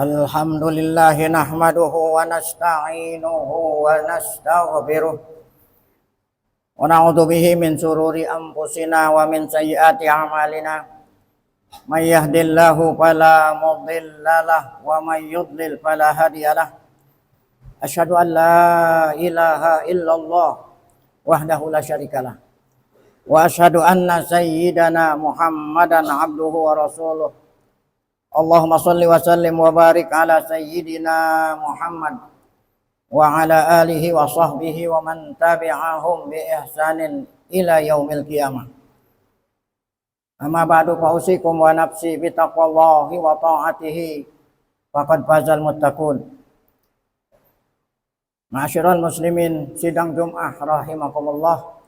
Alhamdulillahi nahmaduhu wa nasta'inuhu wa nastaghfiruh wa na'udzu bihi min sururi anfusina wa min sayyiati a'malina. May yahdihillahu fala mudhillalah wa may yudlil fala hadiyalah. Asyhadu an la ilaha illallah wahdahu la syarikalah wa asyhadu anna sayyidana Muhammadan abduhu wa rasuluh. Allahumma shalli wa sallim wa barik ala sayyidina Muhammad wa ala alihi wa sahbihi wa man tabi'ahum bi ihsanin ila yaumil qiyamah. Amma ba'du, fa usikum wa nafsi bi taqwallahi wa ta'atihi faqad fazal muttaqun. Ma'asyiral muslimin, sidang Jumat rahimakumullah.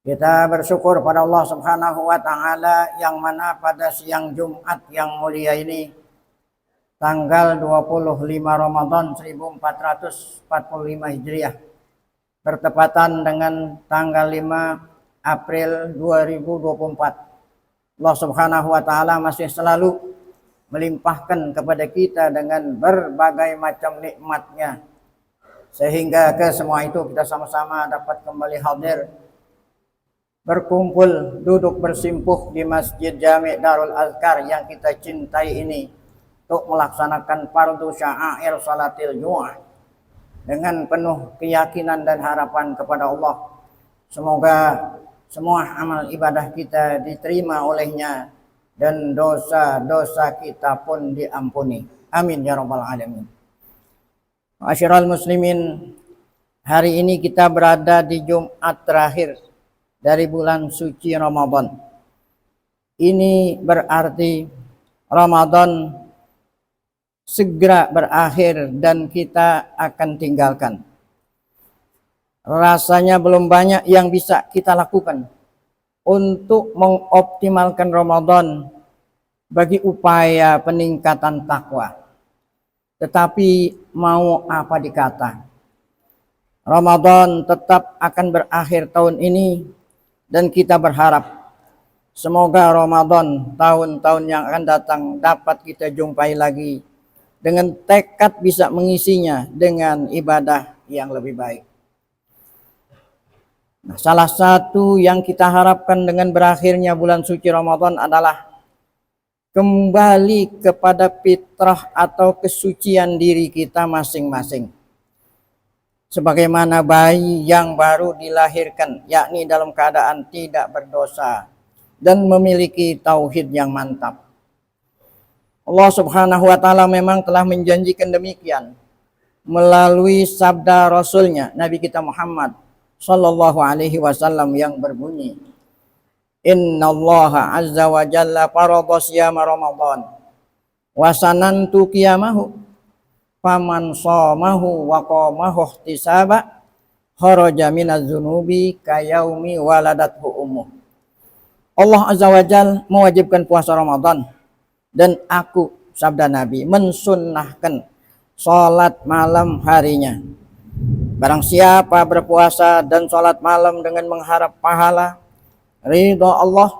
Kita bersyukur pada Allah Subhanahu wa taala yang mana pada siang Jumat yang mulia ini tanggal 25 Ramadan 1445 Hijriah bertepatan dengan tanggal 5 April 2024. Allah Subhanahu wa taala masih selalu melimpahkan kepada kita dengan berbagai macam nikmatnya, sehingga ke semua itu kita sama-sama dapat kembali hadir, berkumpul, duduk bersimpuh di Masjid Jami' Darul Azkar yang kita cintai ini untuk melaksanakan fardu sya'air salatil Jumat dengan penuh keyakinan dan harapan kepada Allah. Semoga semua amal ibadah kita diterima olehnya dan dosa-dosa kita pun diampuni. Amin ya rabbal alamin. Ma'asyiral muslimin, hari ini kita berada di Jumat terakhir dari bulan suci Ramadan. Ini berarti Ramadan segera berakhir dan kita akan tinggalkan. Rasanya belum banyak yang bisa kita lakukan untuk mengoptimalkan Ramadan bagi upaya peningkatan takwa. Tetapi mau apa dikata, Ramadan tetap akan berakhir tahun ini. Dan kita berharap semoga Ramadan tahun-tahun yang akan datang dapat kita jumpai lagi dengan tekad bisa mengisinya dengan ibadah yang lebih baik. Nah, salah satu yang kita harapkan dengan berakhirnya bulan suci Ramadan adalah kembali kepada fitrah atau kesucian diri kita masing-masing. Sebagaimana bayi yang baru dilahirkan, yakni dalam keadaan tidak berdosa dan memiliki tauhid yang mantap. Allah Subhanahu wa taala memang telah menjanjikan demikian melalui sabda Rasulnya Nabi kita Muhammad sallallahu alaihi wasallam yang berbunyi, Innallaha azza wa jalla farada siyama Ramadan wa sanantu qiyamahu faman shamahu wa qamahu ihtisaba kharaja minaz dzunubi kayaumi waladathu ummuh. Allah azza wa jalla mewajibkan puasa Ramadan dan aku, sabda Nabi, mensunnahkan salat malam harinya. Barang siapa berpuasa dan salat malam dengan mengharap pahala ridha Allah,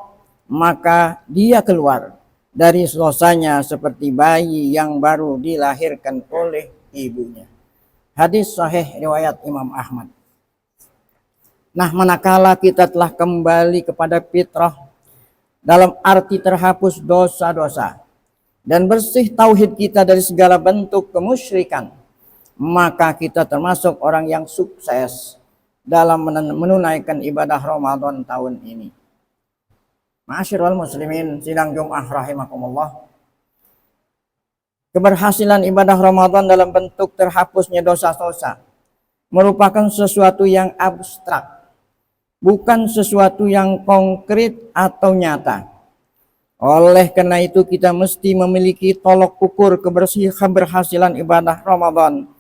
maka dia keluar dari dosanya seperti bayi yang baru dilahirkan oleh ibunya. Hadis sahih riwayat Imam Ahmad. Nah, manakala kita telah kembali kepada fitrah dalam arti terhapus dosa-dosa dan bersih tauhid kita dari segala bentuk kemusyrikan, maka kita termasuk orang yang sukses dalam menunaikan ibadah Ramadan tahun ini. Ma'asyiral muslimin, sidang Jumat rahimakumullah. Keberhasilan ibadah Ramadan dalam bentuk terhapusnya dosa-dosa merupakan sesuatu yang abstrak, bukan sesuatu yang konkret atau nyata. Oleh karena itu kita mesti memiliki tolok ukur keberhasilan ibadah Ramadan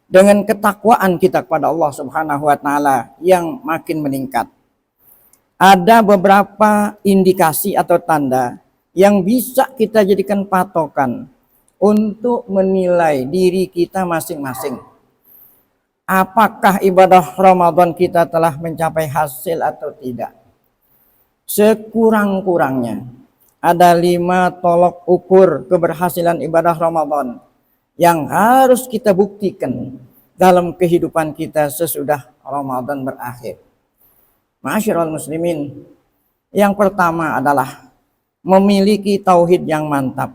dengan ketakwaan kita kepada Allah Subhanahu wa taala yang makin meningkat. Ada beberapa indikasi atau tanda yang bisa kita jadikan patokan untuk menilai diri kita masing-masing. Apakah ibadah Ramadan kita telah mencapai hasil atau tidak? Sekurang-kurangnya ada 5 tolok ukur keberhasilan ibadah Ramadan yang harus kita buktikan dalam kehidupan kita sesudah Ramadan berakhir. Ma'asyiral muslimin, yang pertama adalah memiliki tauhid yang mantap.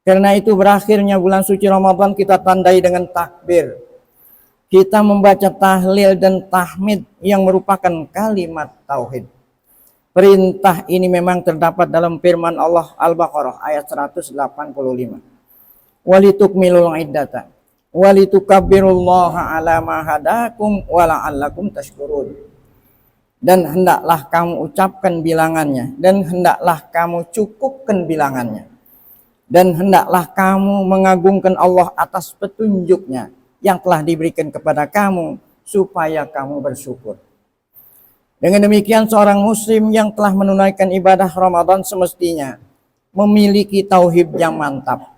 Karena itu berakhirnya bulan suci Ramadan kita tandai dengan takbir. Kita membaca tahlil dan tahmid yang merupakan kalimat tauhid. Perintah ini memang terdapat dalam firman Allah Al-Baqarah ayat 185. Walitukmilul iddata walitukabbirullaha ala ma hadakum wa la'allakum tashkurun. Dan hendaklah kamu ucapkan bilangannya, dan hendaklah kamu cukupkan bilangannya, dan hendaklah kamu mengagungkan Allah atas petunjuknya yang telah diberikan kepada kamu supaya kamu bersyukur. Dengan demikian seorang muslim yang telah menunaikan ibadah Ramadan semestinya memiliki tauhid yang mantap.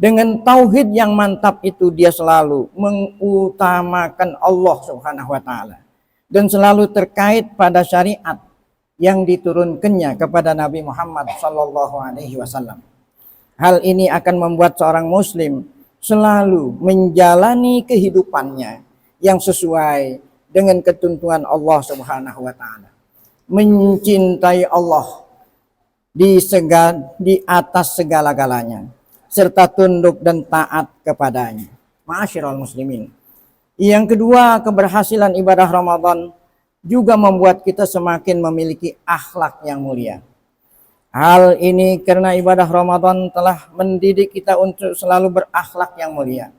Dengan tauhid yang mantap itu dia selalu mengutamakan Allah Subhanahu wa taala dan selalu terkait pada syariat yang diturunkannya kepada Nabi Muhammad sallallahu alaihi wasallam. Hal ini akan membuat seorang muslim selalu menjalani kehidupannya yang sesuai dengan ketentuan Allah Subhanahu wa taala. Mencintai Allah di atas segala-galanya serta tunduk dan taat kepadanya. Ma'asyiral muslimin. Yang kedua, keberhasilan ibadah Ramadan juga membuat kita semakin memiliki akhlak yang mulia. Hal ini karena ibadah Ramadan telah mendidik kita untuk selalu berakhlak yang mulia.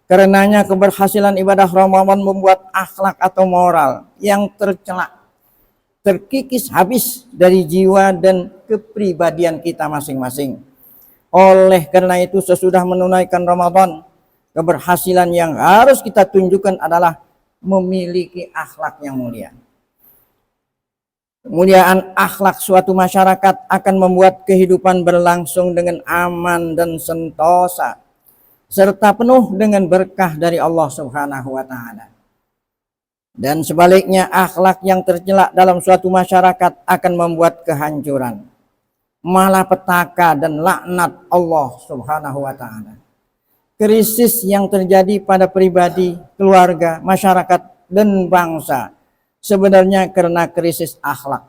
Karenanya keberhasilan ibadah Ramadan membuat akhlak atau moral yang tercela, terkikis habis dari jiwa dan kepribadian kita masing-masing. Oleh karena itu sesudah menunaikan Ramadan, keberhasilan yang harus kita tunjukkan adalah memiliki akhlak yang mulia. Kemuliaan akhlak suatu masyarakat akan membuat kehidupan berlangsung dengan aman dan sentosa, serta penuh dengan berkah dari Allah Subhanahu wa taala. Dan sebaliknya, akhlak yang tercela dalam suatu masyarakat akan membuat kehancuran, malapetaka dan laknat Allah Subhanahu wa taala. Krisis yang terjadi pada pribadi, keluarga, masyarakat, dan bangsa sebenarnya karena krisis akhlak.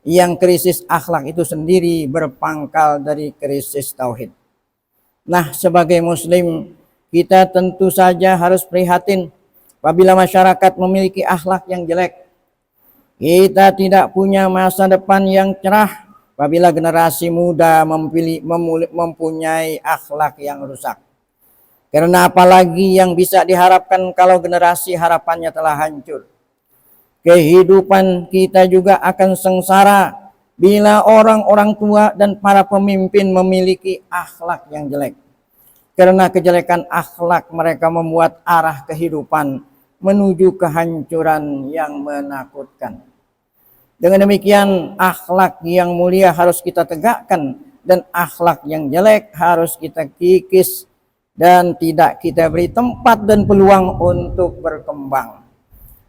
Yang krisis akhlak itu sendiri berpangkal dari krisis tauhid. Nah, sebagai muslim, kita tentu saja harus prihatin apabila masyarakat memiliki akhlak yang jelek. Kita tidak punya masa depan yang cerah apabila generasi muda mempunyai akhlak yang rusak. Karena apalagi yang bisa diharapkan kalau generasi harapannya telah hancur. Kehidupan kita juga akan sengsara bila orang-orang tua dan para pemimpin memiliki akhlak yang jelek. Karena kejelekan akhlak mereka membuat arah kehidupan menuju kehancuran yang menakutkan. Dengan demikian, akhlak yang mulia harus kita tegakkan dan akhlak yang jelek harus kita kikis dan tidak kita beri tempat dan peluang untuk berkembang.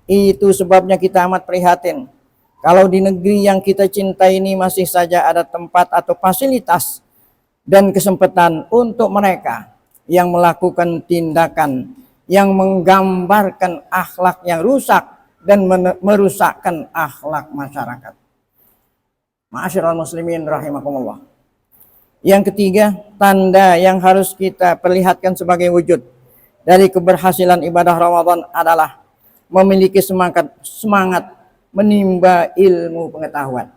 Itu sebabnya kita amat prihatin kalau di negeri yang kita cintai ini masih saja ada tempat atau fasilitas dan kesempatan untuk mereka yang melakukan tindakan yang menggambarkan akhlak yang rusak dan merusakkan akhlak masyarakat. Ma'asyiral muslimin rahimakumullah. Yang ketiga, tanda yang harus kita perlihatkan sebagai wujud dari keberhasilan ibadah Ramadan adalah memiliki semangat menimba ilmu pengetahuan.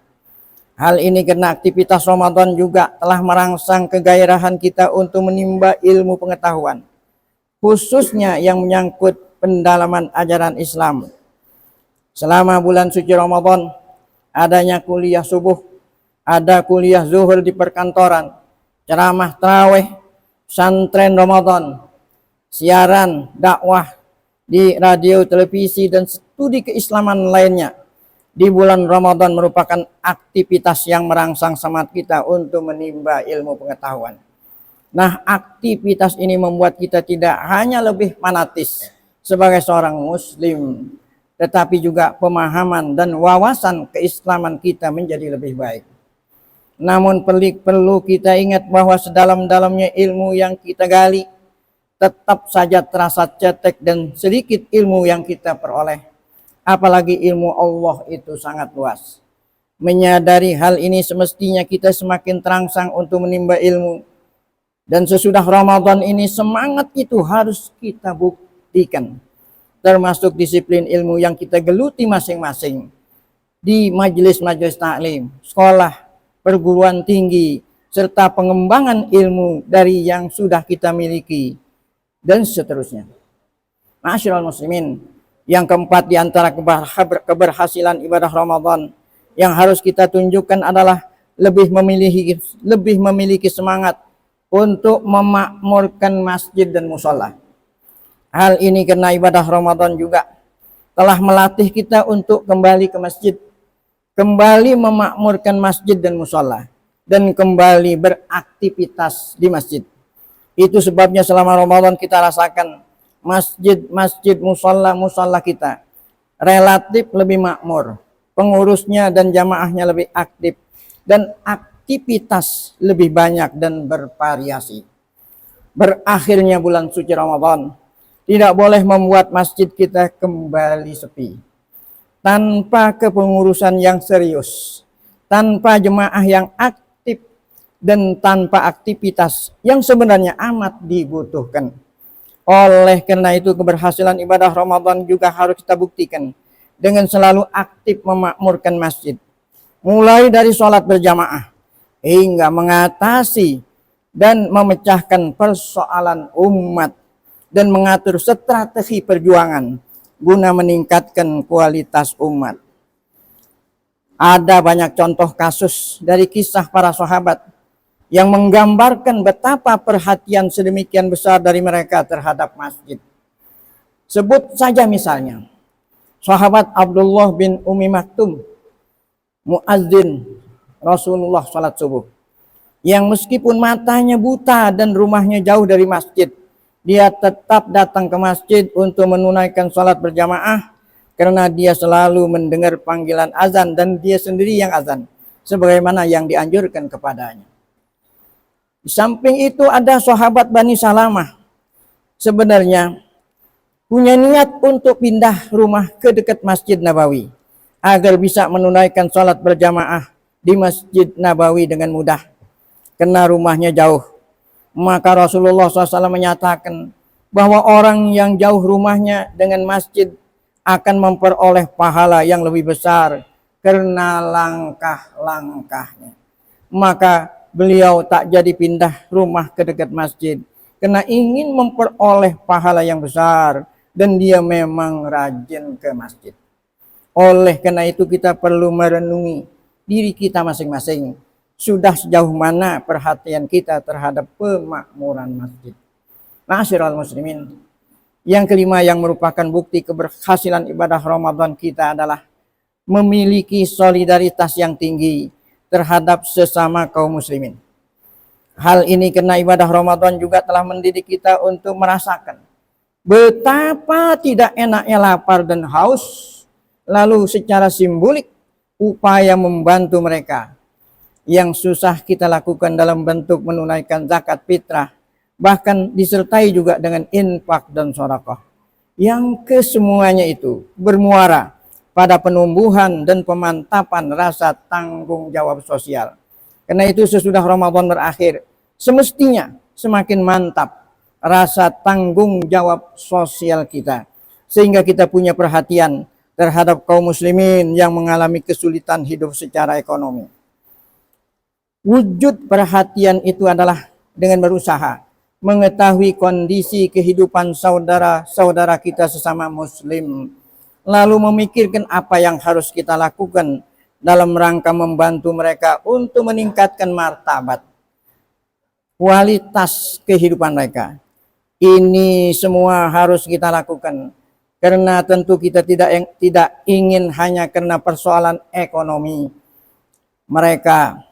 Hal ini karena aktivitas Ramadan juga telah merangsang kegairahan kita untuk menimba ilmu pengetahuan, khususnya yang menyangkut pendalaman ajaran Islam. Selama bulan suci Ramadan, adanya kuliah subuh, ada kuliah zuhur di perkantoran, ceramah tarawih, santren Ramadan, siaran dakwah di radio, televisi, dan studi keislaman lainnya. Di bulan Ramadan merupakan aktivitas yang merangsang semangat kita untuk menimba ilmu pengetahuan. Nah, aktivitas ini membuat kita tidak hanya lebih fanatis sebagai seorang muslim, tetapi juga pemahaman dan wawasan keislaman kita menjadi lebih baik. Namun perlu kita ingat bahwa sedalam-dalamnya ilmu yang kita gali, tetap saja terasa cetek dan sedikit ilmu yang kita peroleh. Apalagi ilmu Allah itu sangat luas. Menyadari hal ini semestinya kita semakin terangsang untuk menimba ilmu. Dan sesudah Ramadan ini semangat itu harus kita buktikan. Termasuk disiplin ilmu yang kita geluti masing-masing. Di majelis-majelis taklim, sekolah, perguruan tinggi, serta pengembangan ilmu dari yang sudah kita miliki, dan seterusnya. Ma'asyiral muslimin, yang keempat di antara keberhasilan ibadah Ramadan yang harus kita tunjukkan adalah lebih memiliki semangat untuk memakmurkan masjid dan musola. Hal ini karena ibadah Ramadan juga telah melatih kita untuk kembali ke masjid, kembali memakmurkan masjid dan musola, dan kembali beraktivitas di masjid. Itu sebabnya selama Ramadan kita rasakan masjid-masjid, musola kita relatif lebih makmur, pengurusnya dan jamaahnya lebih aktif, dan aktivitas lebih banyak dan bervariasi. Berakhirnya bulan suci Ramadan tidak boleh membuat masjid kita kembali sepi. Tanpa kepengurusan yang serius, tanpa jemaah yang aktif, dan tanpa aktivitas yang sebenarnya amat dibutuhkan. Oleh karena itu keberhasilan ibadah Ramadan juga harus kita buktikan dengan selalu aktif memakmurkan masjid. Mulai dari sholat berjamaah hingga mengatasi dan memecahkan persoalan umat dan mengatur strategi perjuangan guna meningkatkan kualitas umat. Ada banyak contoh kasus dari kisah para sahabat yang menggambarkan betapa perhatian sedemikian besar dari mereka terhadap masjid. Sebut saja misalnya sahabat Abdullah bin Umi Maktum, muadzin Rasulullah salat subuh, yang meskipun matanya buta dan rumahnya jauh dari masjid, dia tetap datang ke masjid untuk menunaikan salat berjamaah karena dia selalu mendengar panggilan azan dan dia sendiri yang azan sebagaimana yang dianjurkan kepadanya. Di samping itu ada sahabat Bani Salamah, sebenarnya punya niat untuk pindah rumah ke dekat Masjid Nabawi agar bisa menunaikan salat berjamaah di Masjid Nabawi dengan mudah karena rumahnya jauh. Maka Rasulullah SAW menyatakan bahwa orang yang jauh rumahnya dengan masjid akan memperoleh pahala yang lebih besar karena langkah-langkahnya. Maka beliau tak jadi pindah rumah ke dekat masjid karena ingin memperoleh pahala yang besar dan dia memang rajin ke masjid. Oleh karena itu kita perlu merenungi diri kita masing-masing. Sudah sejauh mana perhatian kita terhadap pemakmuran masjid. Ma'asyiral muslimin, yang kelima yang merupakan bukti keberhasilan ibadah Ramadan kita adalah memiliki solidaritas yang tinggi terhadap sesama kaum muslimin. Hal ini karena ibadah Ramadan juga telah mendidik kita untuk merasakan betapa tidak enaknya lapar dan haus, lalu secara simbolik upaya membantu mereka yang susah kita lakukan dalam bentuk menunaikan zakat fitrah, bahkan disertai juga dengan infak dan sedekah, yang kesemuanya itu bermuara pada penumbuhan dan pemantapan rasa tanggung jawab sosial. Karena itu sesudah Ramadan berakhir, semestinya semakin mantap rasa tanggung jawab sosial kita, sehingga kita punya perhatian terhadap kaum muslimin yang mengalami kesulitan hidup secara ekonomi. Wujud perhatian itu adalah dengan berusaha mengetahui kondisi kehidupan saudara-saudara kita sesama muslim, lalu memikirkan apa yang harus kita lakukan dalam rangka membantu mereka untuk meningkatkan martabat, kualitas kehidupan mereka. Ini semua harus kita lakukan karena tentu kita tidak ingin hanya karena persoalan ekonomi mereka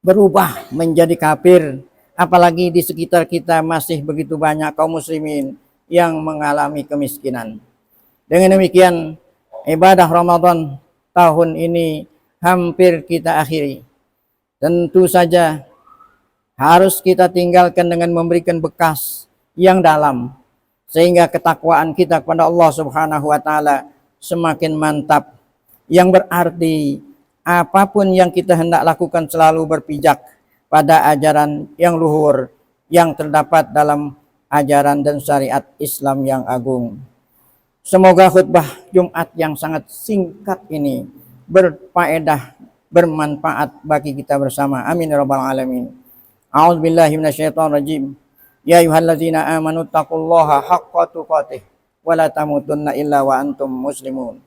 berubah menjadi kafir, apalagi di sekitar kita masih begitu banyak kaum muslimin yang mengalami kemiskinan. Dengan demikian, ibadah Ramadan tahun ini hampir kita akhiri. tentu saja harus kita tinggalkan dengan memberikan bekas yang dalam, sehingga ketakwaan kita kepada Allah Subhanahu wa taala semakin mantap. Yang berarti apapun yang kita hendak lakukan selalu berpijak pada ajaran yang luhur yang terdapat dalam ajaran dan syariat Islam yang agung. Semoga khutbah Jumat yang sangat singkat ini berfaedah, bermanfaat bagi kita bersama. Amin ya rabbal alamin. A'udzubillahi minasyaitonir rajim. Ya ayyuhalladzina amanu taqullaha haqqa tuqatih wa la tamutunna illa wa antum muslimun.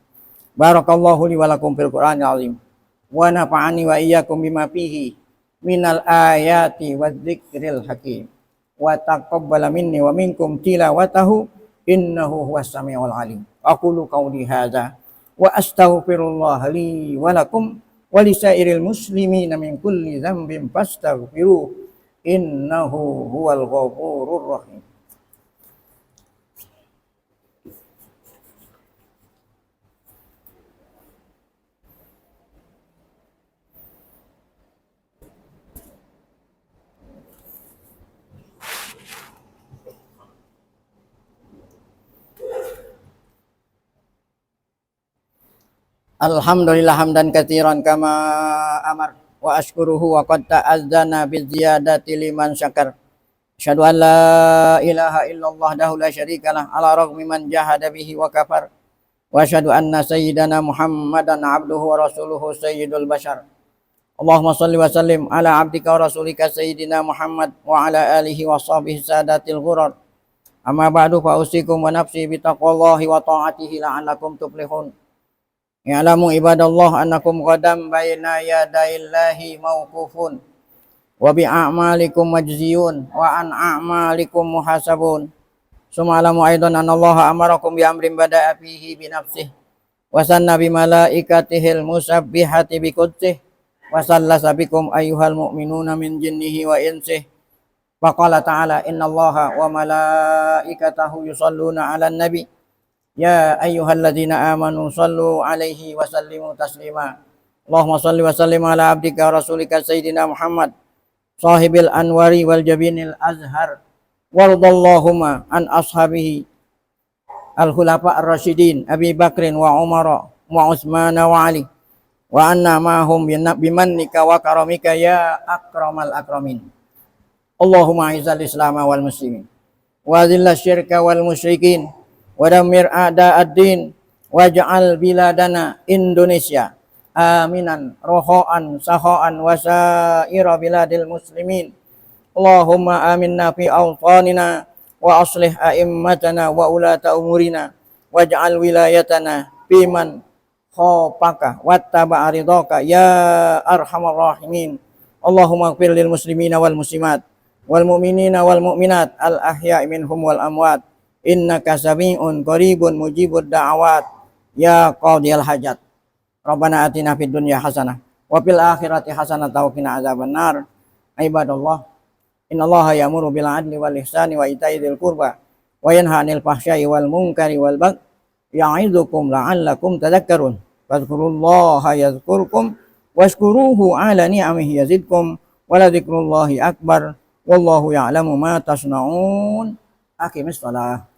Barakallahu li wa lakum fil Qur'anil azim. Wa nafa'ani wa iyyakum bima fihi minal ayati wadh-dzikril hakim. Wa taqabbala minni wa minkum tilawatahu innahu huwas samiul alim. Aqulu qawli hadza wa astaghfirullah li wa lakum wa lisairil muslimina min kulli dzambin fastaghfiruh innahu huwal ghafurur rahim. Alhamdulillah hamdan katsiran kama amar wa ashkuruhu wa qad ta'azzana bi ziyadati liman syakar. Asyhadu an la ilaha illallah dahu la syarikalah ala raghmi man jahada bihi wa kafar. Wa asyhadu anna sayyidana Muhammadan abduhu wa rasuluhu sayyidul bashar. Allahumma salli wa sallim ala abdika wa rasulika sayyidina Muhammad wa ala alihi wa sahbihi sadatil ghurar. Amma ba'du fa usikum wa nafsi bi taqwallahi wa ta'atihi la'allakum tuflihun. Ya'lamu ibadallah annakum qadam baina yadayillahi mawqufun wa bi a'malikum majziyun wa an a'malikum muhasabun. Suma'alamu aidan anallaha amarakum bi amrin bada'a fihi bi nafsihi wa sanna bi malaikatihil musabbihati bi qudsih wa sallasa bikum ayyuhal mu'minuna min jinnihi wa insih. Faqala ta'ala innallaha wa malaikatahu yusalluna 'alan nabi. Ya ayyuhalladzina amanu sallu alaihi wa sallimu taslima. Allahumma salli wa sallim ala abdika wa rasulika sayyidina Muhammad sahibil anwari wal jabinil azhar wardallahumma an ashabihi al-khulafa ar-rasyidin Abi Bakrin wa Umar wa Utsman wa Ali wa anna ma'hum bimannika wa karamika ya akramal akramin. Allahumma izzal islam wal muslimin wa dhillal syirka wal musyrikin wa damir a'da'ad-din waj'al biladana Indonesia aminan rohoan sahoan wa sa'ira biladil muslimin. Allahumma aminna fi awtanina wa aslih a'immatana wa ulata umurina waj'al wilayatana fiman khafaka wattaba'a ridhaka ya arhamar rahimin. Allahumma ighfir lil muslimina wal muslimat wal mu'minina wal mu'minat al ahya'i minhum wal amwat innaka sami'un qaribun mujibud da'awat ya qadiyal hajat. Rabbana atina fid dunya hasanah wa fil akhirati hasanah wa qina adzabannar. Ibadallah, innallaha ya'muru bil 'adli wal ihsani wa ita'i dzil qurba wa yanha 'anil fahsya'i wal munkari wal baghi ya'idzukum la'allakum tadhakkarun. Fadhkurullaha yadhkurkum washkuruhu 'ala ni'amihi yazidkum wa la dzikrullahi akbar wallahu ya'lamu ma tasna'un. Aqimis shalah.